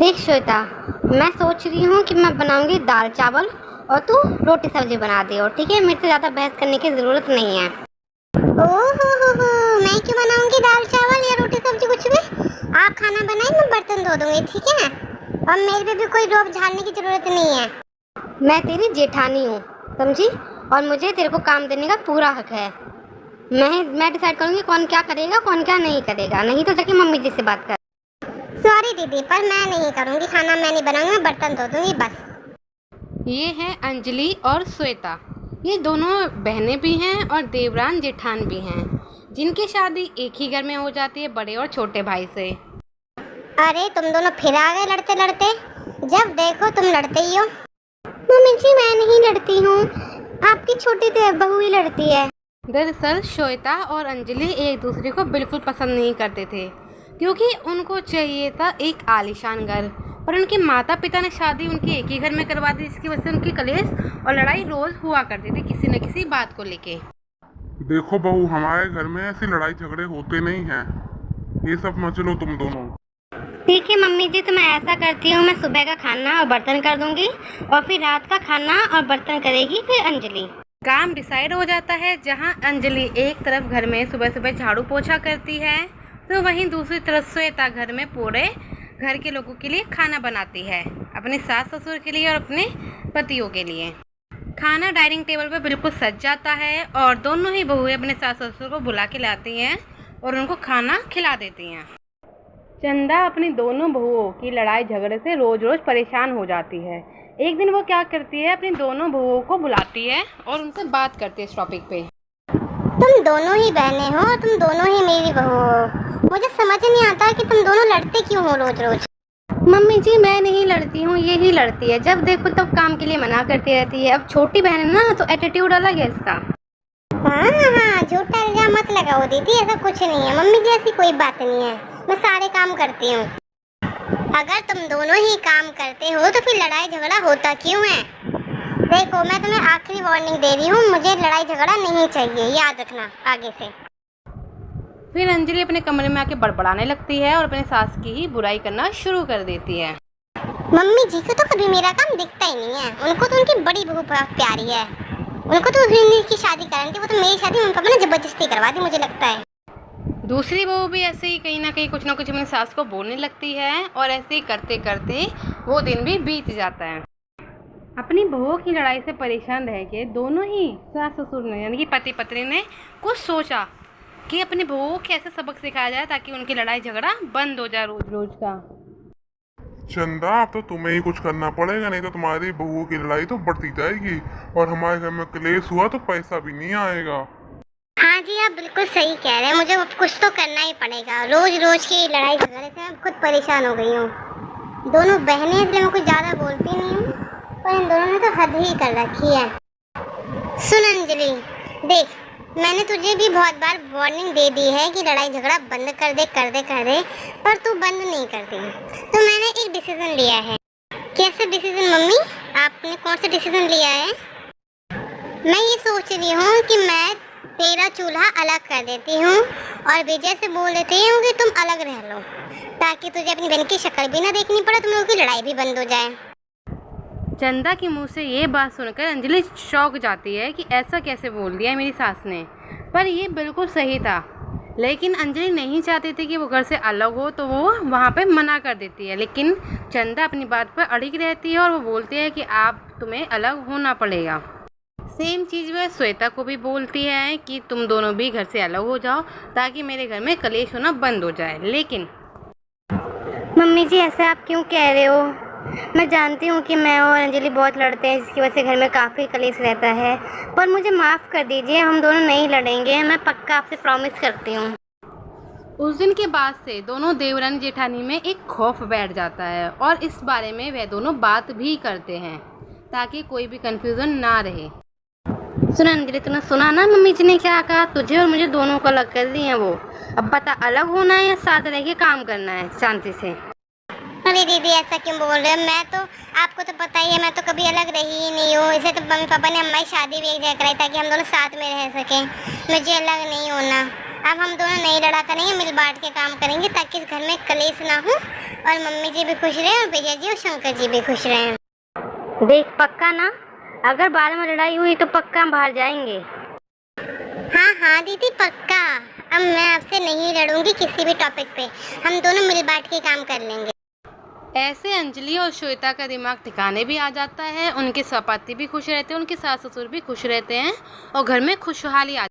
देख श्वेता, मैं सोच रही हूँ कि मैं बनाऊंगी दाल चावल और तू रोटी सब्जी बना दे। और ठीक है, मेरे से ज़्यादा बहस करने की ज़रूरत नहीं है। ओहो, मैं क्यों बनाऊंगी दाल चावल या रोटी सब्जी कुछ भी। आप खाना बनाए, मैं बर्तन धो दूंगी, ठीक है। और मेरे पे भी कोई रोब झाड़ने की ज़रूरत नहीं है। मैं तेरी जेठानी हूँ, समझी। और मुझे तेरे को काम देने का पूरा हक है। मैं डिसाइड करूँगी कौन क्या करेगा कौन क्या नहीं करेगा। नहीं तो जाके मम्मी जी से बात कर। सॉरी दीदी, पर मैं नहीं करूँगी। खाना मैं नहीं बनाऊंगी, मैं बर्तन धो दूंगी बस। ये हैं अंजलि और श्वेता। ये दोनों बहनें भी हैं और देवरान जेठान भी हैं, जिनकी शादी एक ही घर में हो जाती है बड़े और छोटे भाई से। अरे तुम दोनों फिर आ गए लड़ते लड़ते। जब देखो तुम लड़ते ही हो। मम्मी जी, मैं नहीं लड़ती हूँ, आपकी छोटी बहू ही लड़ती है। दरअसल श्वेता और अंजलि एक दूसरे को बिल्कुल पसंद नहीं करते थे, क्योंकि उनको चाहिए था एक आलीशान घर। पर उनके माता पिता ने शादी उनकी एक ही घर में करवा दी, जिसकी वजह से उनकी कलेश और लड़ाई रोज हुआ करती थी किसी न किसी बात को लेके। देखो बहू, हमारे घर में ऐसी लड़ाई झगड़े होते नहीं हैं। ये सब मत लो तुम दोनों। ठीक है मम्मी जी, तो मैं ऐसा करती हूँ, मैं सुबह का खाना और बर्तन कर दूंगी और फिर रात का खाना और बर्तन करेगी फिर अंजलि। काम डिसाइड हो जाता है। जहाँ अंजलि एक तरफ घर में सुबह सुबह झाड़ू पोछा करती है, तो वहीं दूसरी तरफ श्वेता घर में पूरे घर के लोगों के लिए खाना बनाती है, अपने सास ससुर के लिए और अपने पतियों के लिए। खाना डाइनिंग टेबल पर बिल्कुल सज जाता है और दोनों ही बहुएं अपने सास ससुर को बुला के लाती हैं और उनको खाना खिला देती हैं। चंदा अपनी दोनों बहुओं की लड़ाई झगड़े से रोज रोज परेशान हो जाती है। एक दिन वो क्या करती है, अपनी दोनों बहुओं को बुलाती है और उनसे बात करती है इस टॉपिक पे। तुम दोनों ही बहनें हो, तुम दोनों ही मेरी बहू हो। मुझे समझ नहीं आता कि तुम दोनों लड़ते क्यों हो रोज रोज। मम्मी जी, मैं नहीं लड़ती हूँ, ये ही लड़ती है। जब देखो तब काम के लिए मना करती रहती है। अब छोटी बहन है ना, तो एटीट्यूड अलग है इसका। हाँ, झूठा इल्जाम मत लगाओ दीदी, ऐसा कुछ नहीं है। मम्मी जी, ऐसी कोई बात नहीं है, मैं सारे काम करती हूँ। अगर तुम दोनों ही काम करते हो तो फिर लड़ाई झगड़ा होता क्यों है। देखो, मैं तुम्हें आखिरी वार्निंग दे रही हूँ, मुझे लड़ाई झगड़ा नहीं चाहिए, याद रखना आगे से। फिर अंजलि अपने कमरे में आके बड़बड़ाने लगती है और अपने सास की ही बुराई करना शुरू कर देती है। मम्मी जी को तो कभी मेरा काम दिखता ही नहीं है। उनको तो उनकी बड़ी बहू प्यारी है। उनको तो की शादी करानी थी, वो तो मेरी शादी उनका मैंने जबरदस्ती करवा दी, मुझे लगता है। दूसरी बहू भी ऐसे ही कहीं ना कहीं कुछ ना कुछ अपनी सास को बोलने लगती है और ऐसे ही करते करते वो दिन भी बीत जाता है। अपनी बहुओं की लड़ाई से परेशान रह के दोनों ही सास ससुर ने, यानी कि पति पत्नी ने, कुछ सोचा कि अपनी बहुओं को कैसे सबक सिखाया जाए ताकि उनकी लड़ाई झगड़ा बंद हो जाए रोज रोज का। चंदा, अब तो तुम्हें ही कुछ करना पड़ेगा, नहीं तो तुम्हारी बहुओं की लड़ाई तो बढ़ती जाएगी और हमारे घर में क्लेश हुआ तो पैसा भी नहीं आएगा। हाँ जी, आप बिल्कुल सही कह रहे हैं। मुझे कुछ तो करना ही पड़ेगा। रोज रोज की लड़ाई झगड़े से मैं खुद परेशान हो गई हूँ। दोनों बहनें, इसलिए मैं कुछ ज़्यादा बोलती नहीं हूँ, पर इन दोनों ने तो हद ही कर रखी है। सुन अंजलि, देख, मैंने तुझे भी बहुत बार वार्निंग दे दी है कि लड़ाई झगड़ा बंद कर दे, पर तू बंद नहीं करती। तो मैंने एक डिसीजन लिया है। कैसे डिसीजन मम्मी? आपने कौन सा डिसीजन लिया है? मैं ये सोच रही हूँ कि मैं तेरा चूल्हा अलग कर देती हूँ और विजय से बोल देती हूँ कि तुम अलग रह लो, ताकि तुझे अपनी बहन की शक्ल भी ना देखनी पड़े, तुम लोगों की लड़ाई भी बंद हो जाए। चंदा के मुंह से ये बात सुनकर अंजलि शौक जाती है कि ऐसा कैसे बोल दिया मेरी सास ने। पर ये बिल्कुल सही था, लेकिन अंजलि नहीं चाहती थी कि वो घर से अलग हो, तो वो वहाँ पे मना कर देती है। लेकिन चंदा अपनी बात पर अड़िग रहती है और वो बोलती है कि तुम्हें अलग होना पड़ेगा। सेम चीज़ वह श्वेता को भी बोलती है कि तुम दोनों भी घर से अलग हो जाओ ताकि मेरे घर में कलेश होना बंद हो जाए। लेकिन मम्मी जी, ऐसे आप क्यों कह रहे हो? मैं जानती हूँ कि मैं और अंजलि बहुत लड़ते हैं, जिसकी वजह से घर में काफ़ी कलेश रहता है, पर मुझे माफ़ कर दीजिए, हम दोनों नहीं लड़ेंगे। मैं पक्का आपसे प्रॉमिस करती हूँ। उस दिन के बाद से दोनों देवरानी जेठानी में एक खौफ बैठ जाता है और इस बारे में वह दोनों बात भी करते हैं ताकि कोई भी कंफ्यूजन ना रहे। सुना अंजलि, तूने सुना ना मम्मी जी ने क्या कहा? तुझे और मुझे दोनों को अलग कर दिए हैं वो। अब बता, अलग होना है या साथ रह के काम करना है शांति से? अरे दीदी, ऐसा क्यों बोल रहे हो? मैं तो, आपको तो पता ही है, मैं तो कभी अलग रही ही नहीं हूँ। इसे तो मम्मी पापा ने हमारी शादी भी एक जगह कराई ताकि हम दोनों साथ में रह सकें। मुझे अलग नहीं होना। अब हम दोनों नहीं लड़ा करेंगे, मिल बांट के काम करेंगे ताकि इस घर में कलेश ना हो और मम्मी जी भी खुश रहे और भैया जी और शंकर जी भी खुश रहे। देख पक्का ना, अगर बाद में लड़ाई हुई तो पक्का हम बाहर जाएंगे। हाँ हाँ दीदी पक्का। अब मैं आपसे नहीं लड़ूंगी किसी भी टॉपिक पे, हम दोनों मिल बांट के काम कर लेंगे। ऐसे अंजलि और श्वेता का दिमाग ठिकाने भी आ जाता है, उनके पति भी खुश रहते हैं, उनके सास ससुर भी खुश रहते हैं और घर में खुशहाली आ